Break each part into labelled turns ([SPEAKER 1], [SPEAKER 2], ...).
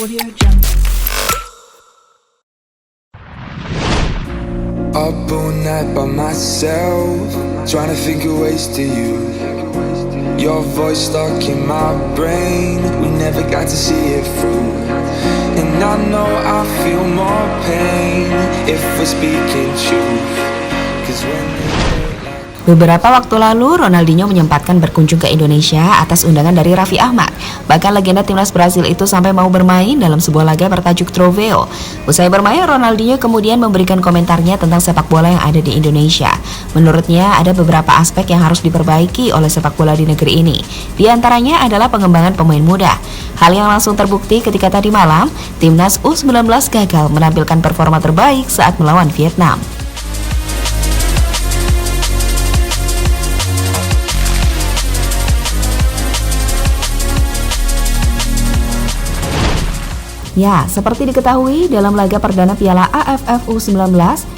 [SPEAKER 1] Up all night by myself, trying to think of ways to you. Your voice stuck in my brain, we never got to see it through. And I know I feel more pain if we're speaking truth. 'Cause when
[SPEAKER 2] Beberapa waktu lalu, Ronaldinho menyempatkan berkunjung ke Indonesia atas undangan dari Raffi Ahmad. Bahkan legenda timnas Brasil itu sampai mau bermain dalam sebuah laga bertajuk Trofeo. Usai bermain, Ronaldinho kemudian memberikan komentarnya tentang sepak bola yang ada di Indonesia. Menurutnya, ada beberapa aspek yang harus diperbaiki oleh sepak bola di negeri ini. Di antaranya adalah pengembangan pemain muda. Hal yang langsung terbukti ketika tadi malam, timnas U19 gagal menampilkan performa terbaik saat melawan Vietnam. Ya, seperti diketahui, dalam laga perdana Piala AFF U19,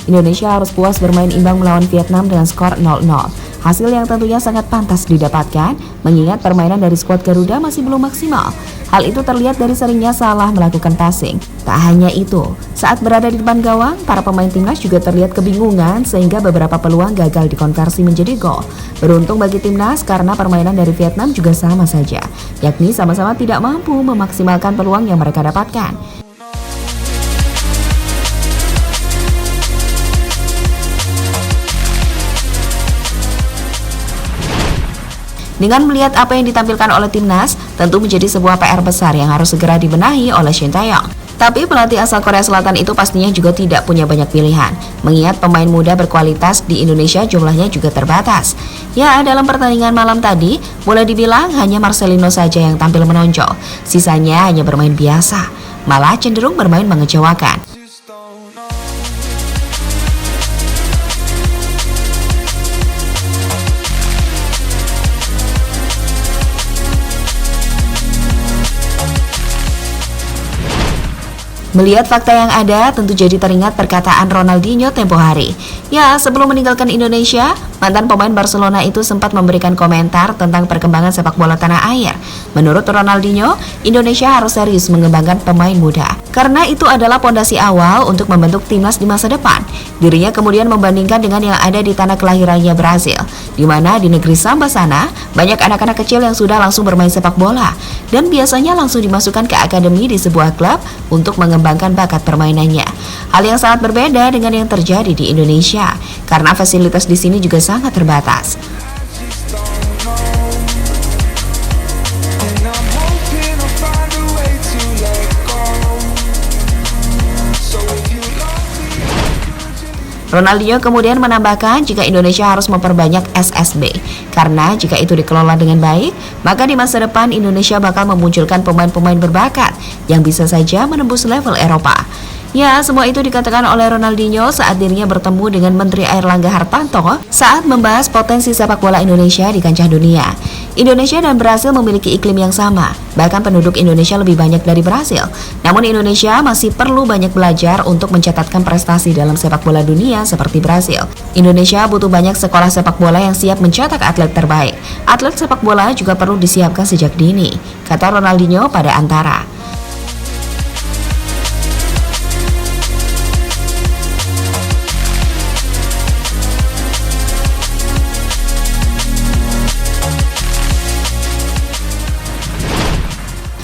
[SPEAKER 2] Indonesia harus puas bermain imbang melawan Vietnam dengan skor 0-0. Hasil yang tentunya sangat pantas didapatkan, mengingat permainan dari skuad Garuda masih belum maksimal. Hal itu terlihat dari seringnya salah melakukan passing. Tak hanya itu, saat berada di depan gawang, para pemain timnas juga terlihat kebingungan sehingga beberapa peluang gagal dikonversi menjadi gol. Beruntung bagi timnas karena permainan dari Vietnam juga sama saja, yakni sama-sama tidak mampu memaksimalkan peluang yang mereka dapatkan. Dengan melihat apa yang ditampilkan oleh timnas, tentu menjadi sebuah PR besar yang harus segera dibenahi oleh Shin Tae-yong. Tapi pelatih asal Korea Selatan itu pastinya juga tidak punya banyak pilihan, mengingat pemain muda berkualitas di Indonesia jumlahnya juga terbatas. Ya, dalam pertandingan malam tadi, boleh dibilang hanya Marcelino saja yang tampil menonjol. Sisanya hanya bermain biasa, malah cenderung bermain mengecewakan. Melihat fakta yang ada, tentu jadi teringat perkataan Ronaldinho tempo hari. Ya, sebelum meninggalkan Indonesia, mantan pemain Barcelona itu sempat memberikan komentar tentang perkembangan sepak bola tanah air. Menurut Ronaldinho, Indonesia harus serius mengembangkan pemain muda, karena itu adalah pondasi awal untuk membentuk timnas di masa depan. Dirinya kemudian membandingkan dengan yang ada di tanah kelahirannya Brasil, di mana di negeri Samba sana, banyak anak-anak kecil yang sudah langsung bermain sepak bola, dan biasanya langsung dimasukkan ke akademi di sebuah klub untuk mengembangkan bakat permainannya. Hal yang sangat berbeda dengan yang terjadi di Indonesia, karena fasilitas di sini juga sangat terbatas. Ronaldinho kemudian menambahkan jika Indonesia harus memperbanyak SSB, karena jika itu dikelola dengan baik, maka di masa depan Indonesia bakal memunculkan pemain-pemain berbakat yang bisa saja menembus level Eropa. Ya, semua itu dikatakan oleh Ronaldinho saat dirinya bertemu dengan Menteri Airlangga Hartarto saat membahas potensi sepak bola Indonesia di kancah dunia. Indonesia dan Brasil memiliki iklim yang sama, bahkan penduduk Indonesia lebih banyak dari Brasil. Namun Indonesia masih perlu banyak belajar untuk mencatatkan prestasi dalam sepak bola dunia seperti Brasil. Indonesia butuh banyak sekolah sepak bola yang siap mencetak atlet terbaik. Atlet sepak bola juga perlu disiapkan sejak dini, kata Ronaldinho pada Antara.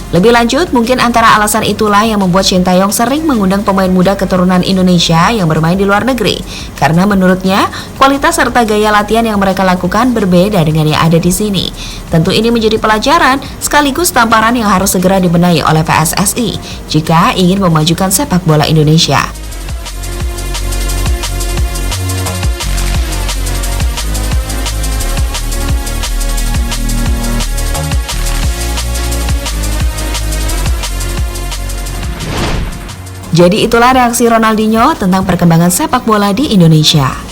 [SPEAKER 2] Lebih lanjut, mungkin antara alasan itulah yang membuat Shin Tae-yong sering mengundang pemain muda keturunan Indonesia yang bermain di luar negeri. Karena menurutnya, kualitas serta gaya latihan yang mereka lakukan berbeda dengan yang ada di sini. Tentu ini menjadi pelajaran sekaligus tamparan yang harus segera dibenahi oleh PSSI jika ingin memajukan sepak bola Indonesia. Jadi itulah reaksi Ronaldinho tentang perkembangan sepak bola di Indonesia.